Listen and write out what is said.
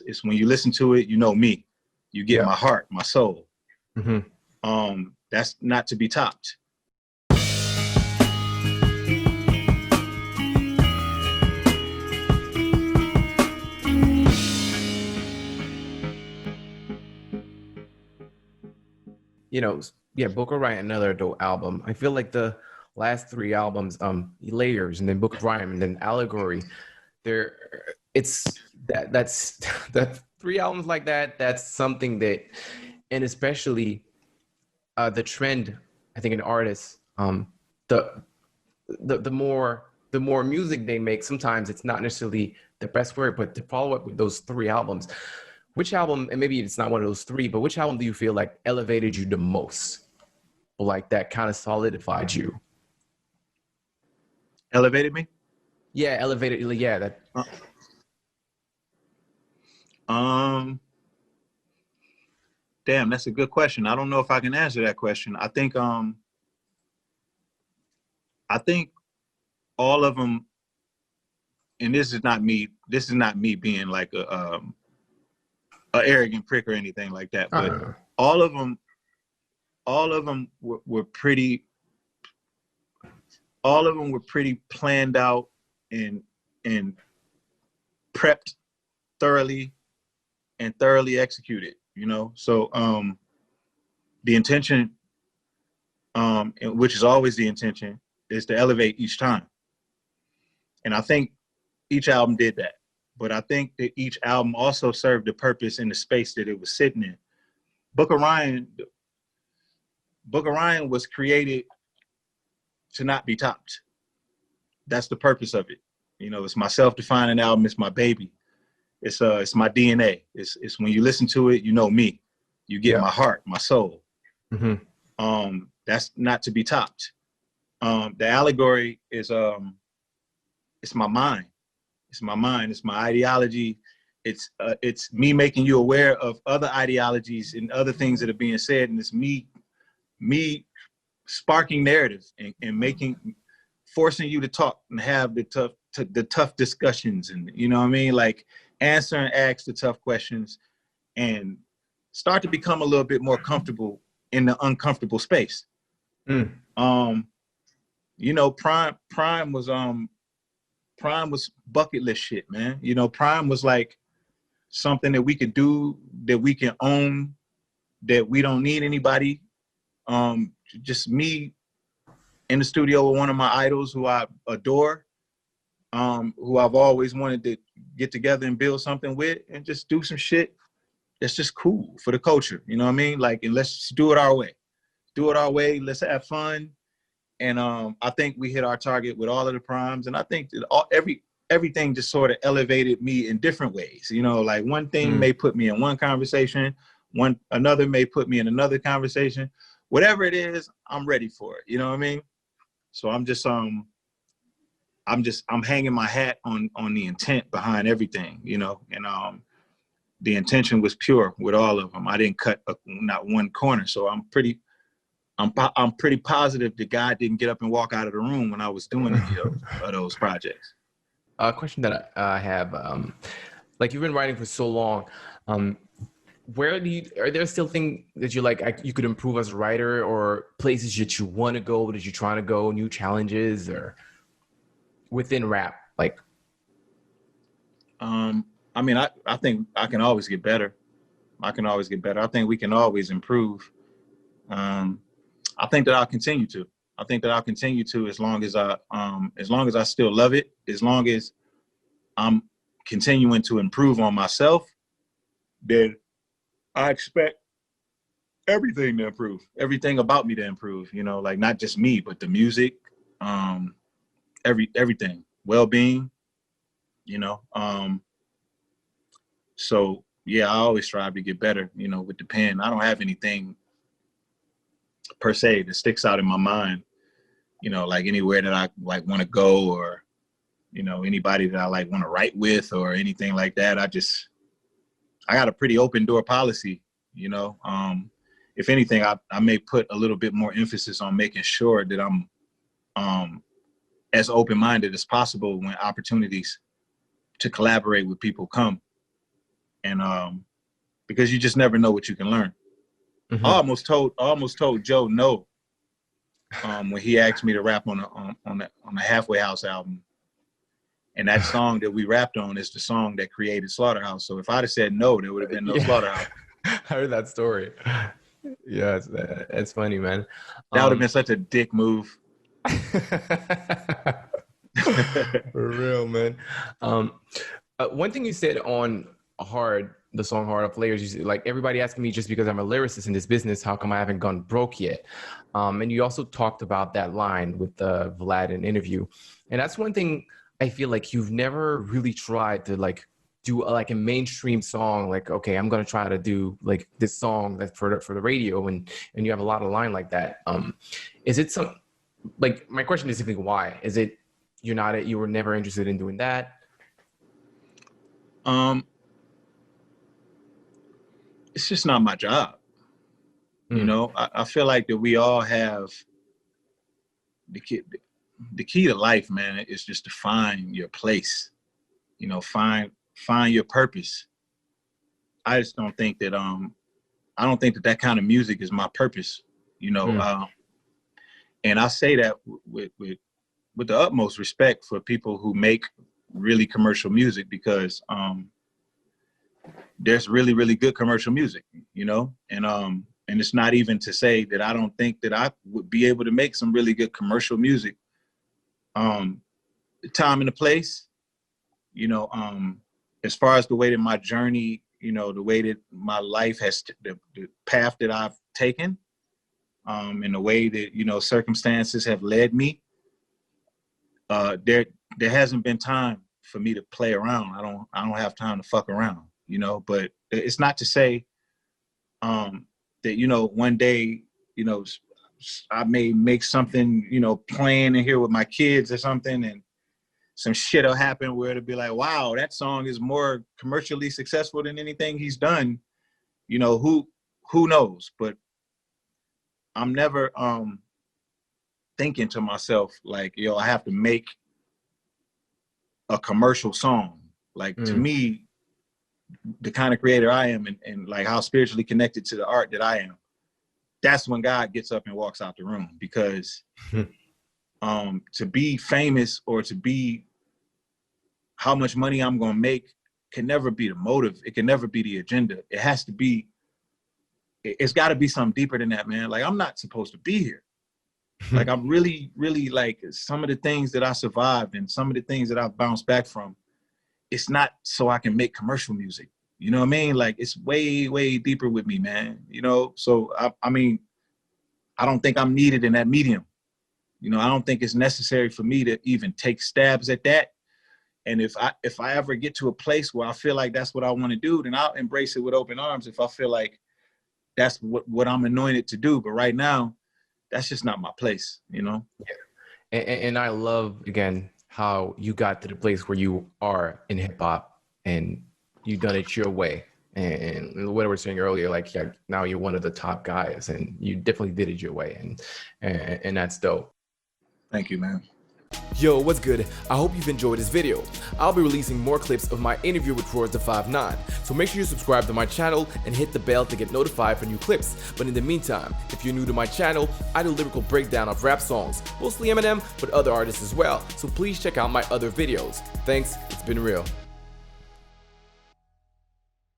It's when you listen to it, you know me. You get my heart, my soul. That's not to be topped. You know, yeah, Book of Ryan, another dope album. I feel like the last three albums, Layers, and then Book of Ryan, and then Allegory, that's that three albums like that. That's something that, and especially the trend, I think, in artists, the more music they make, sometimes it's not necessarily the best word, but to follow up with those three albums, which album, and maybe it's not one of those three, but which album do you feel like elevated you the most? Or like that kind of solidified you? Elevated me? Yeah, elevated. Yeah, that. Damn, that's a good question. I don't know if I can answer that question. I think all of them, and this is not me being like a arrogant prick or anything like that, but all of them were pretty planned out and prepped thoroughly and thoroughly executed, you know? So the intention, which is always the intention, is to elevate each time. And I think each album did that. But I think that each album also served a purpose in the space that it was sitting in. Book of Ryan was created to not be topped. That's the purpose of it. You know, it's my self-defining album. It's my baby. It's my DNA. It's when you listen to it, you know me. You get my heart, my soul. That's not to be topped. The Allegory is it's my mind. It's my mind. It's my ideology. It's me making you aware of other ideologies and other things that are being said, and it's me sparking narrative and forcing you to talk and have the tough discussions, and you know what I mean, like answer and ask the tough questions and start to become a little bit more comfortable in the uncomfortable space. You know, Prime was bucket list shit, man. You know, Prime was like something that we could do, that we can own, that we don't need anybody. Just me in the studio with one of my idols who I adore, who I've always wanted to get together and build something with and just do some shit that's just cool for the culture. You know what I mean? Like, and let's just do it our way. Do it our way. Let's have fun. And I think we hit our target with all of the primes. And I think that everything just sort of elevated me in different ways. You know, like one thing may put me in one conversation, another may put me in another conversation. Whatever it is, I'm ready for it. You know what I mean? So I'm hanging my hat on the intent behind everything, you know, and the intention was pure with all of them. I didn't cut not one corner. So I'm pretty positive that God didn't get up and walk out of the room when I was doing any of those projects. A question that I have, like you've been writing for so long, are there still things that you like you could improve as a writer, or places that you want to go, that you're trying to go, new challenges, or within rap, like? I mean, I think I can always get better. I think we can always improve. I think that I'll continue to. As long as I still love it, as long as I'm continuing to improve on myself, then I expect everything to improve, everything about me to improve, you know, like not just me, but the music, everything, well-being, you know. So yeah, I always strive to get better, you know, with the pen. I don't have anything per se that sticks out in my mind, you know, like anywhere that I like want to go, or, you know, anybody that I like want to write with or anything like that. I got a pretty open door policy, you know. If anything, I may put a little bit more emphasis on making sure that I'm as open-minded as possible when opportunities to collaborate with people come. and because you just never know what you can learn. Mm-hmm. I almost told Joe no when he asked me to rap on the Halfway House album, and that song that we rapped on is the song that created Slaughterhouse. So if I'd have said no, there would have been no Slaughterhouse. I heard that story. Yeah, it's funny, man. That would have been such a dick move. For real, man. One thing you said on the song Hard of Layers, you said, like, everybody asking me just because I'm a lyricist in this business, how come I haven't gone broke yet? And you also talked about that line with Vlad in interview. And that's one thing I feel like you've never really tried to like do like a mainstream song. Like, okay, I'm going to try to do like this song that's for the radio. And you have a lot of line like that. Is it some, like, my question is simply why? Is it you were never interested in doing that? It's just not my job. You know, I feel like that we all have the key to life, man, is just to find your place, you know, find your purpose. I just don't think that, I don't think that kind of music is my purpose, you know? And I say that with the utmost respect for people who make really commercial music, because, there's really, really good commercial music, you know? And it's not even to say that I don't think that I would be able to make some really good commercial music. The time and the place, you know, as far as the way that my journey, you know, the way that my life has, the path that I've taken, and the way that, you know, circumstances have led me, there hasn't been time for me to play around. I don't have time to fuck around, you know, but it's not to say, that, you know, one day, you know, I may make something, you know, playing in here with my kids or something, and some shit will happen where it'll be like, wow, that song is more commercially successful than anything he's done. You know, who knows? But I'm never thinking to myself like, yo, I have to make a commercial song. Like, to me, the kind of creator I am, and like how spiritually connected to the art that I am, that's when God gets up and walks out the room. Because to be famous or to be how much money I'm gonna make can never be the motive. It can never be the agenda. It has to be, it's gotta be something deeper than that, man. Like, I'm not supposed to be here. Like, I'm really, really, like, some of the things that I survived and some of the things that I've bounced back from, it's not so I can make commercial music. You know what I mean? Like, it's way, way deeper with me, man. You know? So, I mean, I don't think I'm needed in that medium. You know, I don't think it's necessary for me to even take stabs at that. And if I ever get to a place where I feel like that's what I want to do, then I'll embrace it with open arms if I feel like that's what I'm anointed to do. But right now, that's just not my place, you know? Yeah. And I love, again, how you got to the place where you are in hip hop and you done it your way. And what I was saying earlier, like, yeah, now you're one of the top guys and you definitely did it your way. And that's dope. Thank you, man. Yo, what's good? I hope you've enjoyed this video. I'll be releasing more clips of my interview with Royce the 5'9", so make sure you subscribe to my channel and hit the bell to get notified for new clips. But in the meantime, if you're new to my channel, I do lyrical breakdown of rap songs, mostly Eminem, but other artists as well, so please check out my other videos. Thanks, it's been real.